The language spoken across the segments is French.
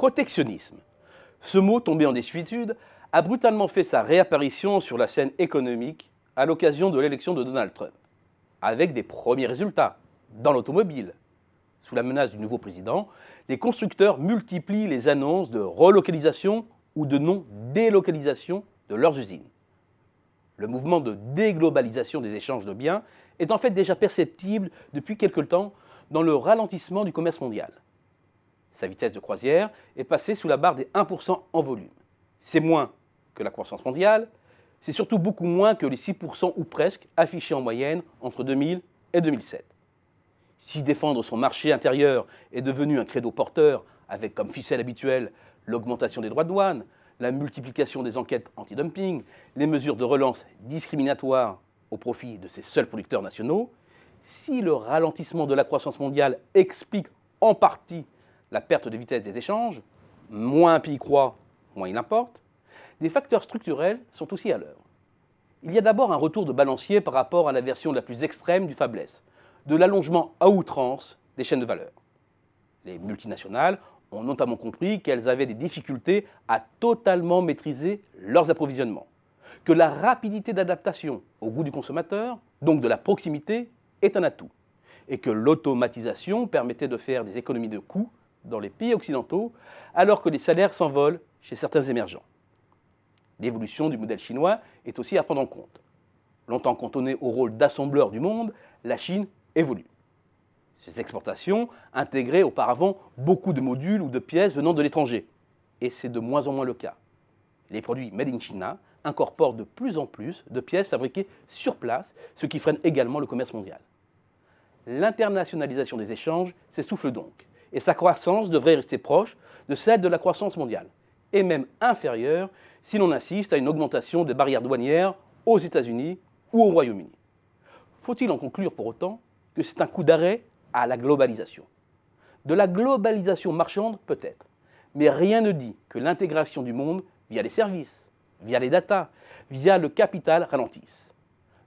protectionnisme. Ce mot, tombé en désuétude, a brutalement fait sa réapparition sur la scène économique à l'occasion de l'élection de Donald Trump, avec des premiers résultats dans l'automobile. Sous la menace du nouveau président, les constructeurs multiplient les annonces de relocalisation ou de non-délocalisation de leurs usines. Le mouvement de déglobalisation des échanges de biens est en fait déjà perceptible depuis quelque temps dans le ralentissement du commerce mondial. Sa vitesse de croisière est passée sous la barre des 1% en volume. C'est moins que la croissance mondiale, c'est surtout beaucoup moins que les 6% ou presque affichés en moyenne entre 2000 et 2007. Si défendre son marché intérieur est devenu un credo porteur, avec comme ficelle habituelle l'augmentation des droits de douane, la multiplication des enquêtes anti-dumping, les mesures de relance discriminatoires au profit de ses seuls producteurs nationaux, si le ralentissement de la croissance mondiale explique en partie la perte de vitesse des échanges, moins un pays croît, moins il importe, des facteurs structurels sont aussi à l'œuvre. Il y a d'abord un retour de balancier par rapport à la version la plus extrême du faiblesse, de l'allongement à outrance des chaînes de valeur. Les multinationales ont notamment compris qu'elles avaient des difficultés à totalement maîtriser leurs approvisionnements, que la rapidité d'adaptation au goût du consommateur, donc de la proximité, est un atout, et que l'automatisation permettait de faire des économies de coûts dans les pays occidentaux, alors que les salaires s'envolent chez certains émergents. L'évolution du modèle chinois est aussi à prendre en compte. Longtemps cantonnée au rôle d'assembleur du monde, la Chine évolue. Ses exportations intégraient auparavant beaucoup de modules ou de pièces venant de l'étranger, et c'est de moins en moins le cas. Les produits Made in China incorporent de plus en plus de pièces fabriquées sur place, ce qui freine également le commerce mondial. L'internationalisation des échanges s'essouffle donc, et sa croissance devrait rester proche de celle de la croissance mondiale, et même inférieure si l'on assiste à une augmentation des barrières douanières aux États-Unis ou au Royaume-Uni. Faut-il en conclure pour autant que c'est un coup d'arrêt à la globalisation? De la globalisation marchande peut-être, mais rien ne dit que l'intégration du monde via les services, via les datas, via le capital ralentisse.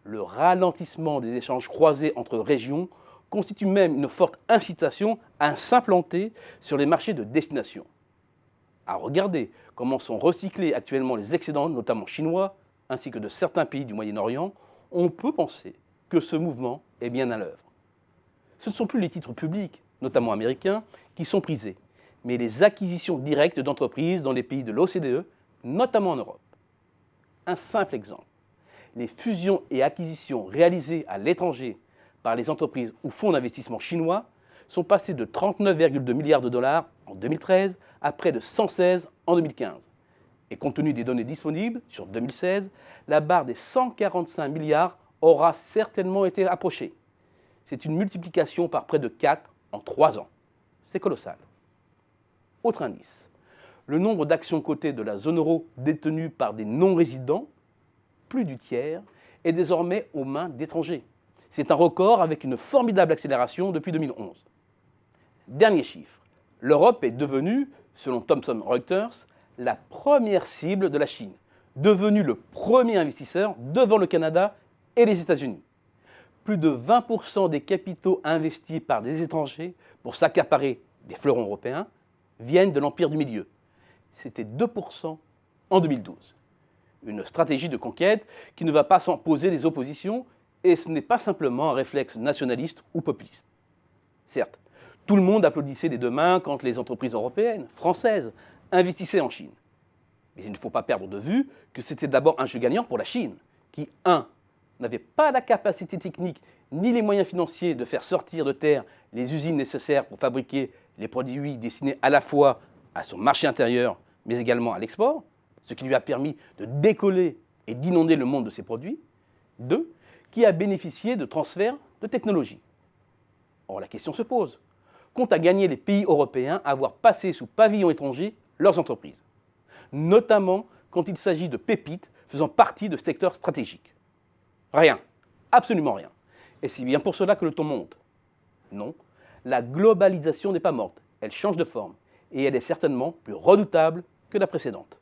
Le ralentissement des échanges croisés entre régions constitue même une forte incitation à s'implanter sur les marchés de destination. À regarder comment sont recyclés actuellement les excédents, notamment chinois, ainsi que de certains pays du Moyen-Orient, on peut penser que ce mouvement est bien à l'œuvre. Ce ne sont plus les titres publics, notamment américains, qui sont prisés, mais les acquisitions directes d'entreprises dans les pays de l'OCDE, notamment en Europe. Un simple exemple. Les fusions et acquisitions réalisées à l'étranger par les entreprises ou fonds d'investissement chinois sont passées de 39,2 milliards de dollars en 2013 à près de 116 en 2015. Et compte tenu des données disponibles sur 2016, la barre des 145 milliards aura certainement été approchée. C'est une multiplication par près de 4 en 3 ans. C'est colossal. Autre indice, le nombre d'actions cotées de la zone euro détenues par des non-résidents, plus du tiers, est désormais aux mains d'étrangers. C'est un record avec une formidable accélération depuis 2011. Dernier chiffre, l'Europe est devenue, selon Thomson Reuters, la première cible de la Chine, devenue le premier investisseur devant le Canada et les États-Unis. Plus de 20% des capitaux investis par des étrangers pour s'accaparer des fleurons européens viennent de l'Empire du Milieu. C'était 2% en 2012. Une stratégie de conquête qui ne va pas sans poser des oppositions, et ce n'est pas simplement un réflexe nationaliste ou populiste. Certes, tout le monde applaudissait des deux mains quand les entreprises européennes, françaises, investissaient en Chine. Mais il ne faut pas perdre de vue que c'était d'abord un jeu gagnant pour la Chine, qui, 1. n'avait pas la capacité technique ni les moyens financiers de faire sortir de terre les usines nécessaires pour fabriquer les produits destinés à la fois à son marché intérieur, mais également à l'export, ce qui lui a permis de décoller et d'inonder le monde de ses produits. 2. Qui a bénéficié de transferts de technologie. Or, la question se pose. Qu'ont à gagner les pays européens à voir passer sous pavillon étranger leurs entreprises, notamment quand il s'agit de pépites faisant partie de secteurs stratégiques? Rien, absolument rien. Et c'est bien pour cela que le ton monte. Non, la globalisation n'est pas morte, elle change de forme, et elle est certainement plus redoutable que la précédente.